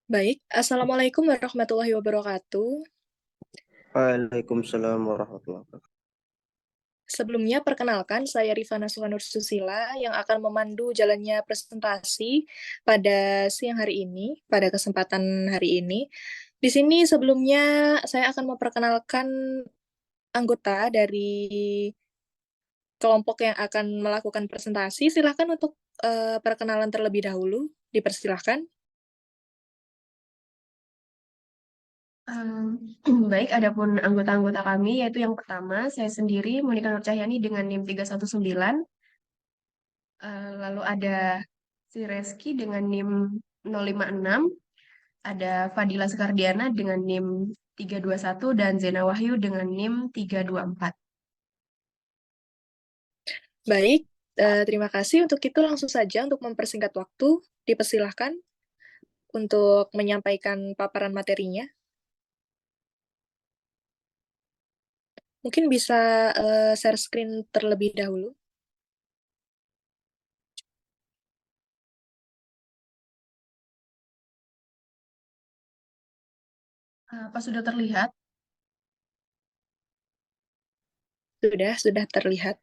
Baik, Assalamualaikum warahmatullahi wabarakatuh. Waalaikumsalam warahmatullahi wabarakatuh. Sebelumnya, perkenalkan saya Rifana Suhanur Susila yang akan memandu jalannya presentasi pada siang hari ini, pada kesempatan hari ini. Di sini sebelumnya saya akan memperkenalkan anggota dari kelompok yang akan melakukan presentasi. Silakan untuk perkenalan terlebih dahulu, dipersilahkan. Baik, adapun anggota-anggota kami, yaitu yang pertama, saya sendiri, Monika Nur Cahyani dengan NIM 319. Lalu ada si Reski dengan NIM 056, ada Fadila Sekardiana dengan NIM 321, dan Zena Wahyu dengan NIM 324. Baik, terima kasih. Untuk itu langsung saja untuk mempersingkat waktu, dipersilahkan untuk menyampaikan paparan materinya. Mungkin bisa share screen terlebih dahulu. Apa sudah terlihat? Sudah terlihat.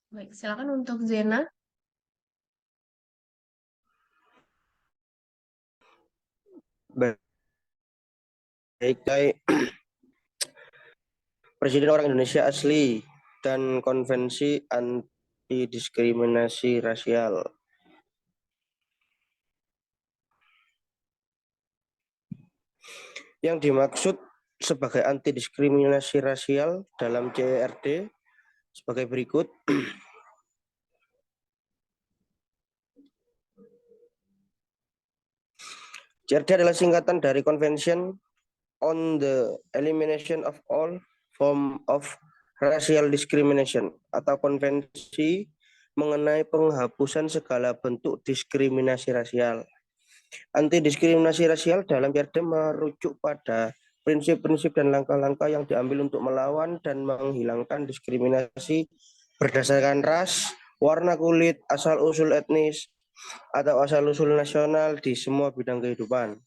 Baik, silakan untuk Zena. Baik, saya Presiden orang Indonesia asli dan Konvensi Anti Diskriminasi Rasial. Yang dimaksud sebagai anti diskriminasi rasial dalam CRD sebagai berikut. CRD adalah singkatan dari Convention on the Elimination of All Form of Racial Discrimination atau konvensi mengenai penghapusan segala bentuk diskriminasi rasial. Anti diskriminasi rasial dalam CRD merujuk pada prinsip-prinsip dan langkah-langkah yang diambil untuk melawan dan menghilangkan diskriminasi berdasarkan ras, warna kulit, asal-usul etnis, atau asal-usul nasional di semua bidang kehidupan.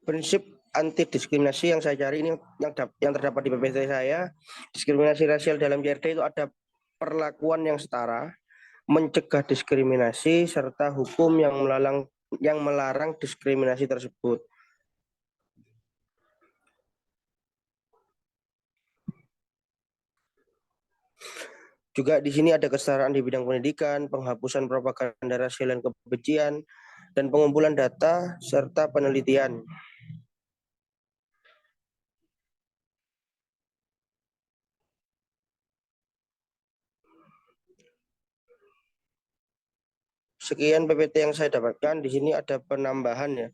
Prinsip anti diskriminasi yang saya cari ini yang terdapat di PPT saya, diskriminasi rasial dalam CRD itu ada perlakuan yang setara, mencegah diskriminasi, serta hukum yang melarang diskriminasi tersebut. Juga di sini ada kesetaraan di bidang pendidikan, penghapusan propaganda rasial dan kebencian, dan pengumpulan data serta penelitian. Sekian PPT yang saya dapatkan. Di sini ada penambahan ya.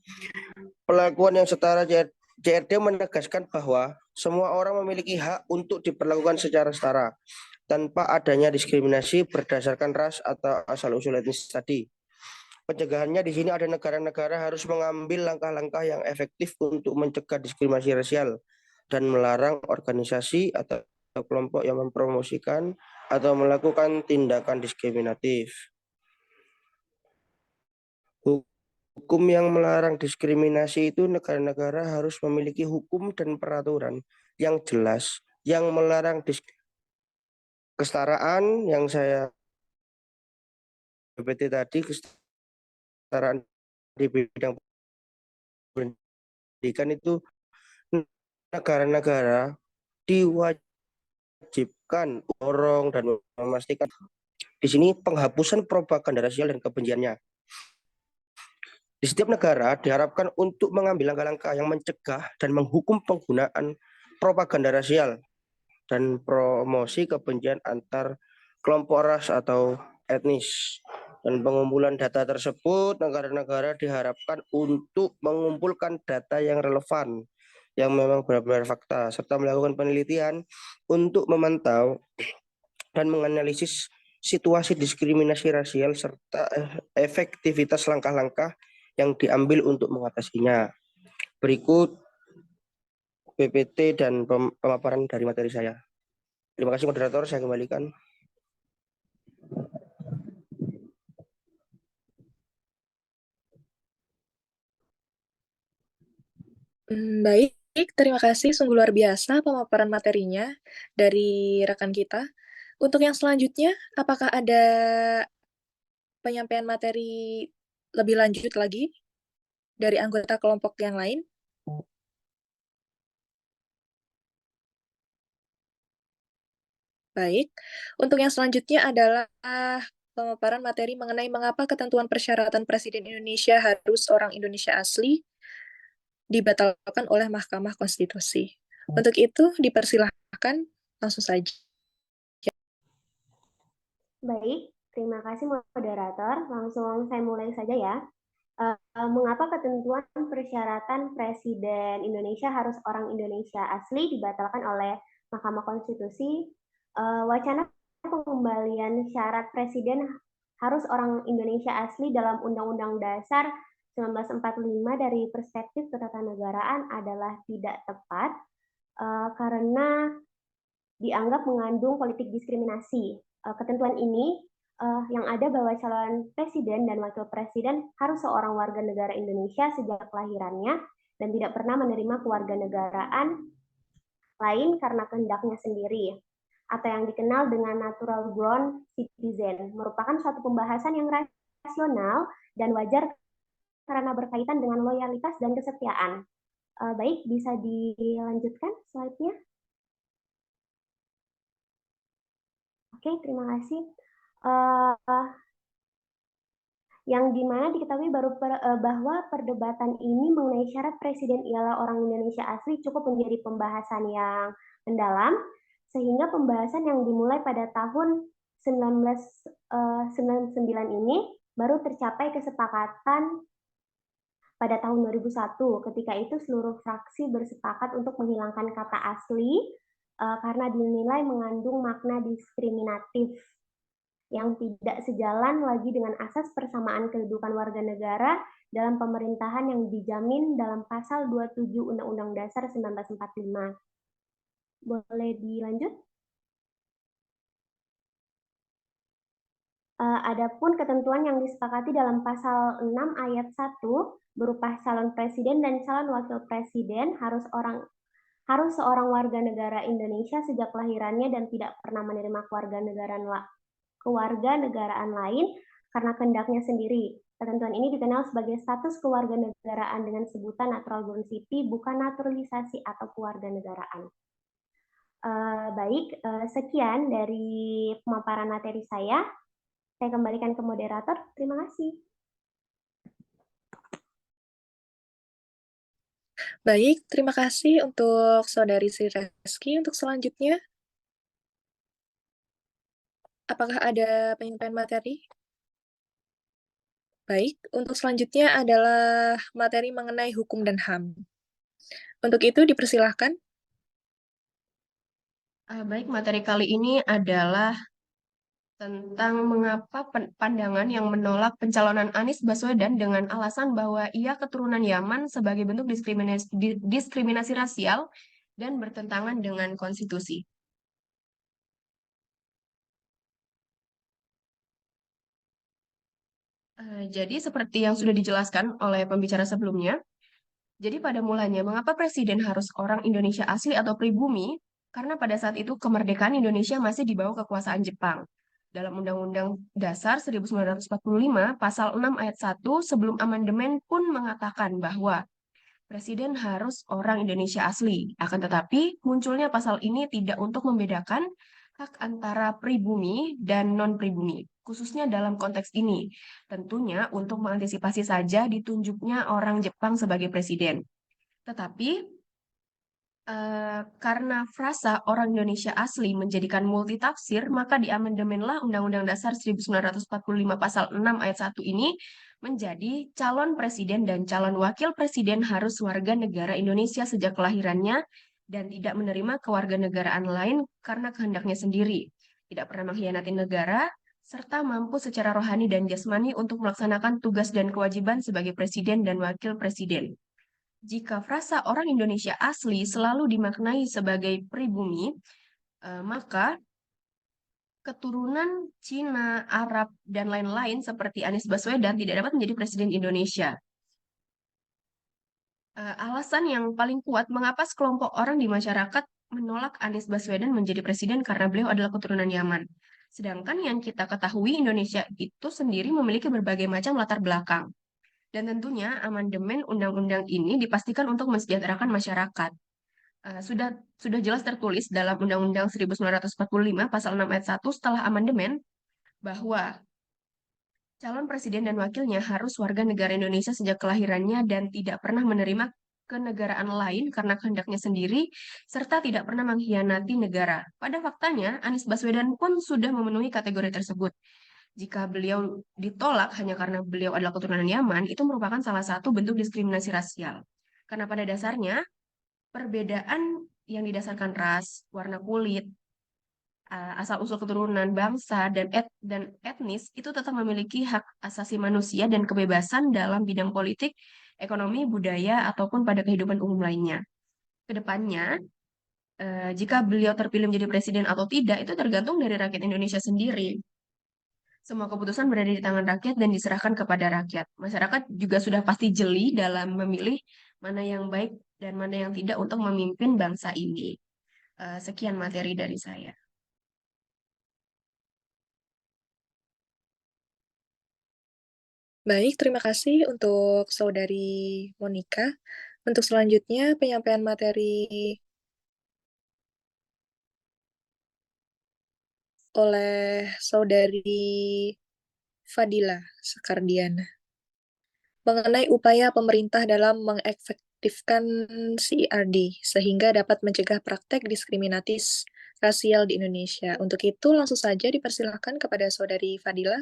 Perlakuan yang setara CRD menegaskan bahwa semua orang memiliki hak untuk diperlakukan secara setara tanpa adanya diskriminasi berdasarkan ras atau asal-usul etnis tadi. Pencegahannya di sini ada negara-negara harus mengambil langkah-langkah yang efektif untuk mencegah diskriminasi rasial dan melarang organisasi atau kelompok yang mempromosikan atau melakukan tindakan diskriminatif. Hukum yang melarang diskriminasi itu negara-negara harus memiliki hukum dan peraturan yang jelas yang melarang kesetaraan yang saya PPT tadi, kesetaraan di bidang pendidikan itu negara-negara diwajibkan dorong dan memastikan di sini penghapusan propaganda rasial dan kebenciannya. Di setiap negara diharapkan untuk mengambil langkah-langkah yang mencegah dan menghukum penggunaan propaganda rasial dan promosi kebencian antar kelompok ras atau etnis. Dan pengumpulan data tersebut, negara-negara diharapkan untuk mengumpulkan data yang relevan, yang memang benar-benar fakta, serta melakukan penelitian untuk memantau dan menganalisis situasi diskriminasi rasial serta efektivitas langkah-langkah yang diambil untuk mengatasinya. Berikut PPT dan pemaparan dari materi saya. Terima kasih moderator, saya kembalikan. Baik, terima kasih. Sungguh luar biasa pemaparan materinya dari rekan kita. Untuk yang selanjutnya, apakah ada penyampaian materi lebih lanjut lagi dari anggota kelompok yang lain? Baik, untuk yang selanjutnya adalah pemaparan materi mengenai mengapa ketentuan persyaratan Presiden Indonesia harus orang Indonesia asli dibatalkan oleh Mahkamah Konstitusi. Untuk itu, dipersilahkan langsung saja. Baik, terima kasih moderator. Langsung saya mulai saja ya. Mengapa ketentuan persyaratan Presiden Indonesia harus orang Indonesia asli dibatalkan oleh Mahkamah Konstitusi? Wacana pengembalian syarat Presiden harus orang Indonesia asli dalam Undang-Undang Dasar 1945 dari perspektif ketatanegaraan adalah tidak tepat karena dianggap mengandung politik diskriminasi. Ketentuan ini yang ada bahwa calon presiden dan wakil presiden harus seorang warga negara Indonesia sejak kelahirannya dan tidak pernah menerima kewarganegaraan lain karena kehendaknya sendiri atau yang dikenal dengan natural born citizen merupakan suatu pembahasan yang rasional dan wajar karena berkaitan dengan loyalitas dan kesetiaan. Baik, bisa dilanjutkan slide-nya. Oke, terima kasih. Yang dimana diketahui bahwa perdebatan ini mengenai syarat presiden ialah orang Indonesia asli cukup menjadi pembahasan yang mendalam, sehingga pembahasan yang dimulai pada tahun 1999 ini baru tercapai kesepakatan pada tahun 2001. Ketika itu seluruh fraksi bersepakat untuk menghilangkan kata asli karena dinilai mengandung makna diskriminatif yang tidak sejalan lagi dengan asas persamaan kedudukan warga negara dalam pemerintahan yang dijamin dalam pasal 27 Undang-Undang Dasar 1945. Boleh dilanjut? Adapun ketentuan yang disepakati dalam pasal 6 ayat 1 berupa calon presiden dan calon wakil presiden harus seorang warga negara Indonesia sejak kelahirannya dan tidak pernah menerima kewarganegaraan lain karena kehendaknya sendiri. Ketentuan ini dikenal sebagai status kewarganegaraan dengan sebutan natural born city, bukan naturalisasi atau kewarganegaraan. Baik, sekian dari pemaparan materi saya. Saya kembalikan ke moderator. Terima kasih. Baik, terima kasih untuk Saudari Sri Reski. Untuk selanjutnya, apakah ada penyampaian materi? Baik, untuk selanjutnya adalah materi mengenai hukum dan HAM. Untuk itu dipersilahkan. Baik, materi kali ini adalah tentang mengapa pandangan yang menolak pencalonan Anies Baswedan dengan alasan bahwa ia keturunan Yaman sebagai bentuk diskriminasi rasial dan bertentangan dengan konstitusi. Jadi seperti yang sudah dijelaskan oleh pembicara sebelumnya, jadi pada mulanya mengapa presiden harus orang Indonesia asli atau pribumi? Karena pada saat itu kemerdekaan Indonesia masih di bawah kekuasaan Jepang. Dalam Undang-Undang Dasar 1945, Pasal 6 ayat 1 sebelum amandemen pun mengatakan bahwa presiden harus orang Indonesia asli. Akan tetapi, munculnya pasal ini tidak untuk membedakan hak antara pribumi dan non-pribumi, khususnya dalam konteks ini. Tentunya untuk mengantisipasi saja ditunjuknya orang Jepang sebagai presiden. Tetapi karena frasa orang Indonesia asli menjadikan multitafsir, maka diamandemenlah Undang-Undang Dasar 1945 Pasal 6 ayat 1 ini menjadi calon presiden dan calon wakil presiden harus warga negara Indonesia sejak kelahirannya dan tidak menerima kewarganegaraan lain karena kehendaknya sendiri, tidak pernah mengkhianati negara, serta mampu secara rohani dan jasmani untuk melaksanakan tugas dan kewajiban sebagai presiden dan wakil presiden. Jika frasa orang Indonesia asli selalu dimaknai sebagai pribumi, maka keturunan Cina, Arab, dan lain-lain seperti Anies Baswedan tidak dapat menjadi presiden Indonesia. Alasan yang paling kuat mengapa sekelompok orang di masyarakat menolak Anies Baswedan menjadi presiden karena beliau adalah keturunan Yaman. Sedangkan yang kita ketahui Indonesia itu sendiri memiliki berbagai macam latar belakang. Dan tentunya amandemen undang-undang ini dipastikan untuk mensejahterakan masyarakat. Sudah jelas tertulis dalam Undang-Undang 1945 pasal 6 ayat 1 setelah amandemen bahwa calon presiden dan wakilnya harus warga negara Indonesia sejak kelahirannya dan tidak pernah menerima kenegaraan lain karena kehendaknya sendiri, serta tidak pernah mengkhianati negara. Pada faktanya, Anies Baswedan pun sudah memenuhi kategori tersebut. Jika beliau ditolak hanya karena beliau adalah keturunan Yaman, itu merupakan salah satu bentuk diskriminasi rasial. Karena pada dasarnya, perbedaan yang didasarkan ras, warna kulit, asal-usul keturunan, bangsa, dan etnis itu tetap memiliki hak asasi manusia dan kebebasan dalam bidang politik, ekonomi, budaya, ataupun pada kehidupan umum lainnya. Kedepannya, jika beliau terpilih menjadi presiden atau tidak, itu tergantung dari rakyat Indonesia sendiri. Semua keputusan berada di tangan rakyat dan diserahkan kepada rakyat. Masyarakat juga sudah pasti jeli dalam memilih mana yang baik dan mana yang tidak untuk memimpin bangsa ini. Sekian materi dari saya. Baik, terima kasih untuk Saudari Monica. Untuk selanjutnya, penyampaian materi oleh Saudari Fadila Sekardiana mengenai upaya pemerintah dalam mengefektifkan CRD sehingga dapat mencegah praktek diskriminatif rasial di Indonesia. Untuk itu, langsung saja dipersilakan kepada Saudari Fadila.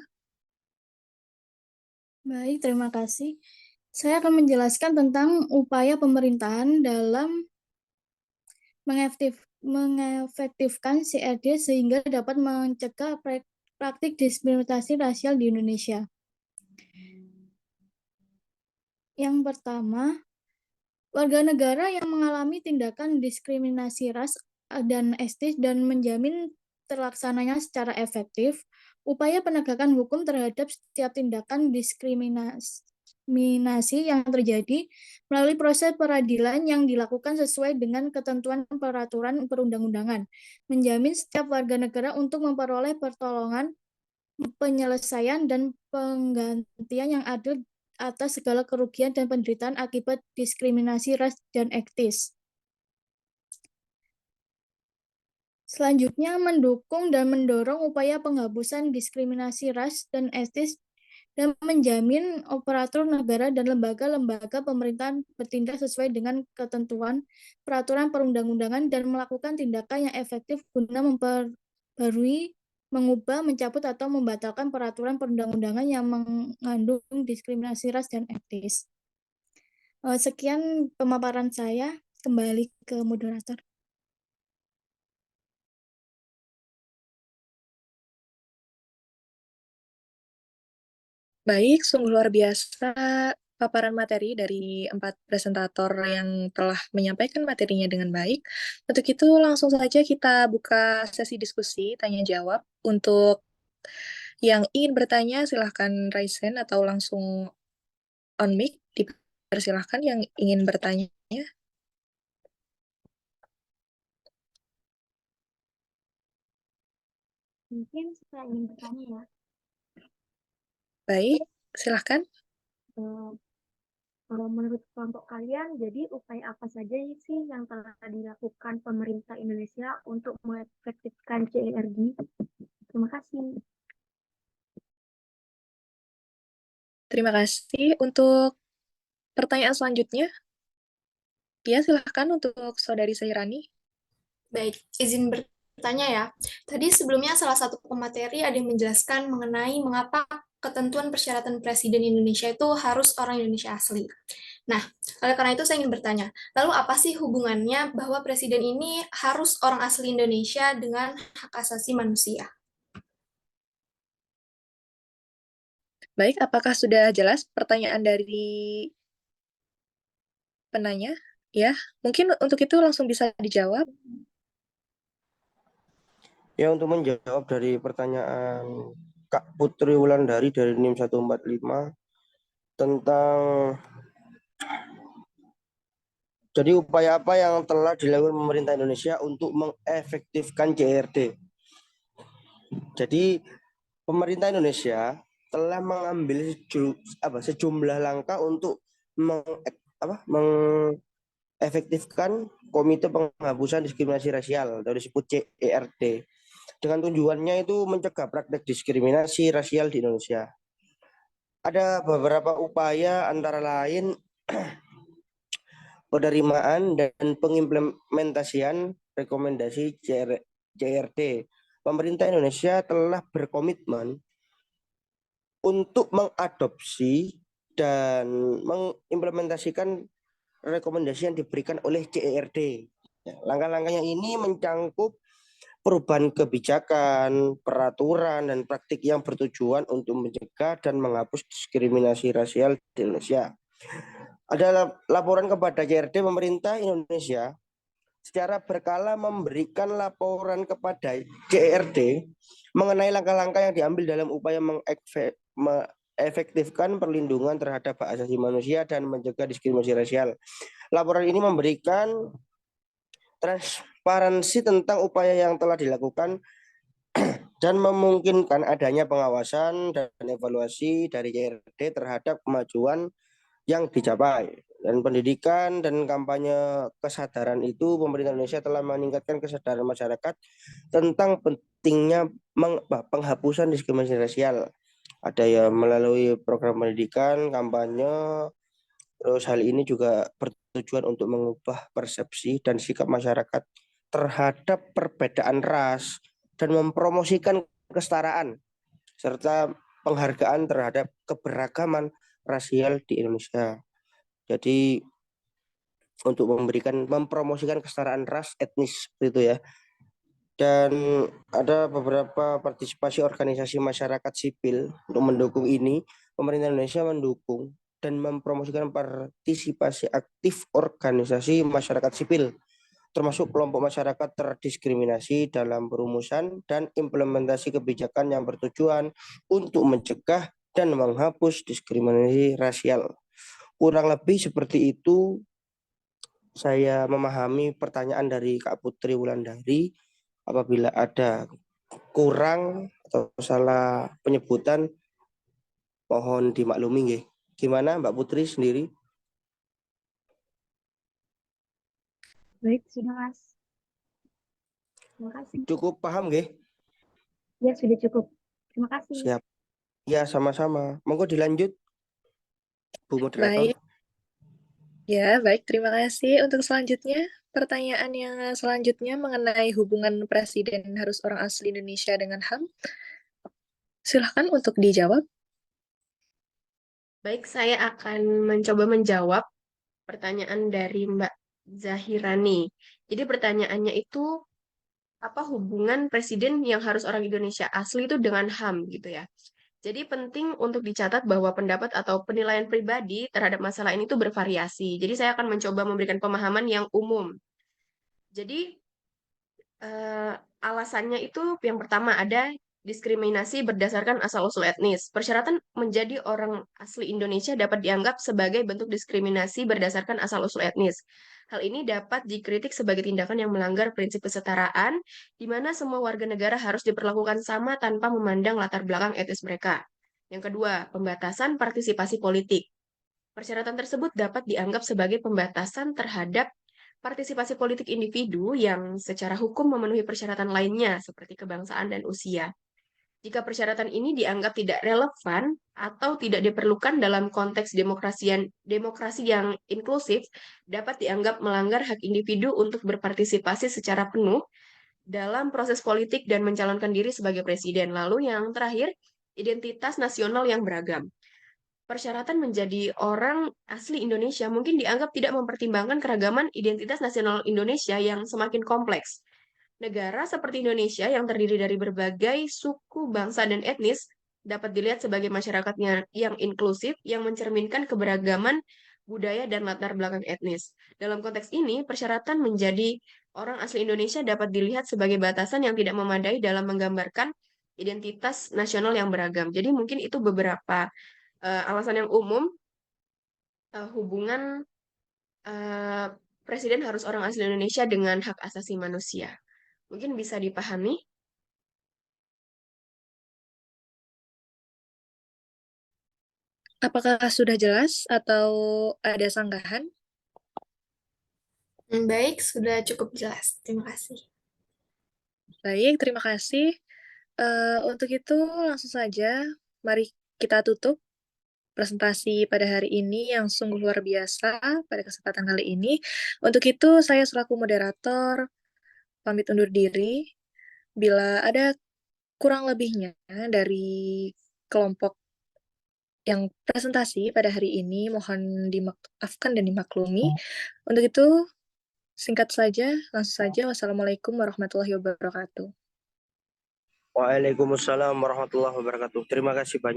Baik, terima kasih. Saya akan menjelaskan tentang upaya pemerintahan dalam mengefektifkan CRD sehingga dapat mencegah praktik diskriminasi rasial di Indonesia. Yang pertama, warga negara yang mengalami tindakan diskriminasi ras dan etnis dan menjamin terlaksananya secara efektif, upaya penegakan hukum terhadap setiap tindakan diskriminasi yang terjadi melalui proses peradilan yang dilakukan sesuai dengan ketentuan peraturan perundang-undangan, menjamin setiap warga negara untuk memperoleh pertolongan, penyelesaian, dan penggantian yang adil atas segala kerugian dan penderitaan akibat diskriminasi ras dan etnis. Selanjutnya, mendukung dan mendorong upaya penghapusan diskriminasi ras dan etnis dan menjamin operator negara dan lembaga-lembaga pemerintahan bertindak sesuai dengan ketentuan peraturan perundang-undangan dan melakukan tindakan yang efektif guna memperbarui, mengubah, mencabut, atau membatalkan peraturan perundang-undangan yang mengandung diskriminasi ras dan etnis. Sekian pemaparan saya. Kembali ke moderator. Baik, sungguh luar biasa paparan materi dari 4 presentator yang telah menyampaikan materinya dengan baik. Untuk itu, langsung saja kita buka sesi diskusi tanya-jawab. Untuk yang ingin bertanya, silahkan raise hand atau langsung on mic. Dipersilahkan yang ingin bertanya. Mungkin saya ingin bertanya ya. Baik, silahkan. Kalau menurut kelompok kalian, jadi upaya apa saja sih yang telah dilakukan pemerintah Indonesia untuk mengefektifkan CRD? Terima kasih. Terima kasih. Untuk pertanyaan selanjutnya, ya silahkan untuk Saudari Sahirani. Baik, izin bertanya ya. Tadi sebelumnya salah satu pemateri ada yang menjelaskan mengenai mengapa ketentuan persyaratan presiden Indonesia itu harus orang Indonesia asli. Nah, oleh karena itu saya ingin bertanya, lalu apa sih hubungannya bahwa presiden ini harus orang asli Indonesia dengan hak asasi manusia? Baik, apakah sudah jelas pertanyaan dari penanya? Ya, mungkin untuk itu langsung bisa dijawab. Ya, untuk menjawab dari pertanyaan Kak Putri Wulandari dari NIM 145 tentang Jadi upaya apa yang telah dilakukan pemerintah Indonesia untuk mengefektifkan CRD? Jadi pemerintah Indonesia telah mengambil sejumlah langkah untuk mengefektifkan Komite Penghapusan Diskriminasi Rasial atau disebut CERD. Dengan tujuannya itu mencegah praktek diskriminasi rasial di Indonesia. Ada beberapa upaya antara lain penerimaan dan pengimplementasian rekomendasi CRD. Pemerintah Indonesia telah berkomitmen untuk mengadopsi dan mengimplementasikan rekomendasi yang diberikan oleh CRD. Langkah-langkahnya ini mencangkup perubahan kebijakan, peraturan, dan praktik yang bertujuan untuk mencegah dan menghapus diskriminasi rasial di Indonesia. Ada laporan kepada CRD, pemerintah Indonesia secara berkala memberikan laporan kepada CRD mengenai langkah-langkah yang diambil dalam upaya mengefektifkan perlindungan terhadap hak asasi manusia dan mencegah diskriminasi rasial. Laporan ini memberikan transparansi tentang upaya yang telah dilakukan dan memungkinkan adanya pengawasan dan evaluasi dari CRD terhadap kemajuan yang dicapai. Dan pendidikan dan kampanye kesadaran itu, pemerintah Indonesia telah meningkatkan kesadaran masyarakat tentang pentingnya penghapusan diskriminasi rasial. Ada yang melalui program pendidikan, kampanye, terus hal ini juga bertujuan untuk mengubah persepsi dan sikap masyarakat terhadap perbedaan ras dan mempromosikan kesetaraan serta penghargaan terhadap keberagaman rasial di Indonesia. Jadi untuk mempromosikan kesetaraan ras etnis itu ya. Dan ada beberapa partisipasi organisasi masyarakat sipil untuk mendukung ini. Pemerintah Indonesia mendukung dan mempromosikan partisipasi aktif organisasi masyarakat sipil, termasuk kelompok masyarakat terdiskriminasi dalam perumusan dan implementasi kebijakan yang bertujuan untuk mencegah dan menghapus diskriminasi rasial. Kurang lebih seperti itu saya memahami pertanyaan dari Kak Putri Wulandari. Apabila ada kurang atau salah penyebutan, mohon dimaklumi nggih. Gimana Mbak Putri sendiri? Baik, sudah Mas. Terima kasih. Cukup paham nggih? Ya, sudah cukup. Terima kasih. Siap. Ya, sama-sama. Monggo dilanjut, Bu Moderator. Baik. Ya, baik. Terima kasih. Untuk selanjutnya, pertanyaan yang selanjutnya mengenai hubungan presiden harus orang asli Indonesia dengan HAM. Silahkan untuk dijawab. Baik, saya akan mencoba menjawab pertanyaan dari Mbak Zahirani. Jadi pertanyaannya itu, apa hubungan presiden yang harus orang Indonesia asli itu dengan HAM gitu ya. Jadi penting untuk dicatat bahwa pendapat atau penilaian pribadi terhadap masalah ini itu bervariasi. Jadi saya akan mencoba memberikan pemahaman yang umum. Jadi alasannya itu yang pertama ada diskriminasi berdasarkan asal-usul etnis. Persyaratan menjadi orang asli Indonesia dapat dianggap sebagai bentuk diskriminasi berdasarkan asal-usul etnis. Hal ini dapat dikritik sebagai tindakan yang melanggar prinsip kesetaraan, di mana semua warga negara harus diperlakukan sama tanpa memandang latar belakang etnis mereka. Yang kedua, pembatasan partisipasi politik. Persyaratan tersebut dapat dianggap sebagai pembatasan terhadap partisipasi politik individu yang secara hukum memenuhi persyaratan lainnya seperti kebangsaan dan usia. Jika persyaratan ini dianggap tidak relevan atau tidak diperlukan dalam konteks demokrasi yang inklusif, dapat dianggap melanggar hak individu untuk berpartisipasi secara penuh dalam proses politik dan mencalonkan diri sebagai presiden. Lalu yang terakhir, identitas nasional yang beragam. Persyaratan menjadi orang asli Indonesia mungkin dianggap tidak mempertimbangkan keragaman identitas nasional Indonesia yang semakin kompleks. Negara seperti Indonesia yang terdiri dari berbagai suku, bangsa, dan etnis dapat dilihat sebagai masyarakatnya yang inklusif yang mencerminkan keberagaman budaya dan latar belakang etnis. Dalam konteks ini, persyaratan menjadi orang asli Indonesia dapat dilihat sebagai batasan yang tidak memadai dalam menggambarkan identitas nasional yang beragam. Jadi mungkin itu beberapa alasan yang umum hubungan presiden harus orang asli Indonesia dengan hak asasi manusia. Mungkin bisa dipahami? Apakah sudah jelas atau ada sanggahan? Baik, sudah cukup jelas. Terima kasih. Baik, terima kasih. Untuk itu langsung saja, mari kita tutup presentasi pada hari ini yang sungguh luar biasa pada kesempatan kali ini. Untuk itu, saya selaku moderator pamit undur diri. Bila ada kurang lebihnya dari kelompok yang presentasi pada hari ini, mohon dimaafkan dan dimaklumi. Untuk itu, singkat saja, langsung saja. Wassalamualaikum warahmatullahi wabarakatuh. Waalaikumsalam warahmatullahi wabarakatuh. Terima kasih banyak.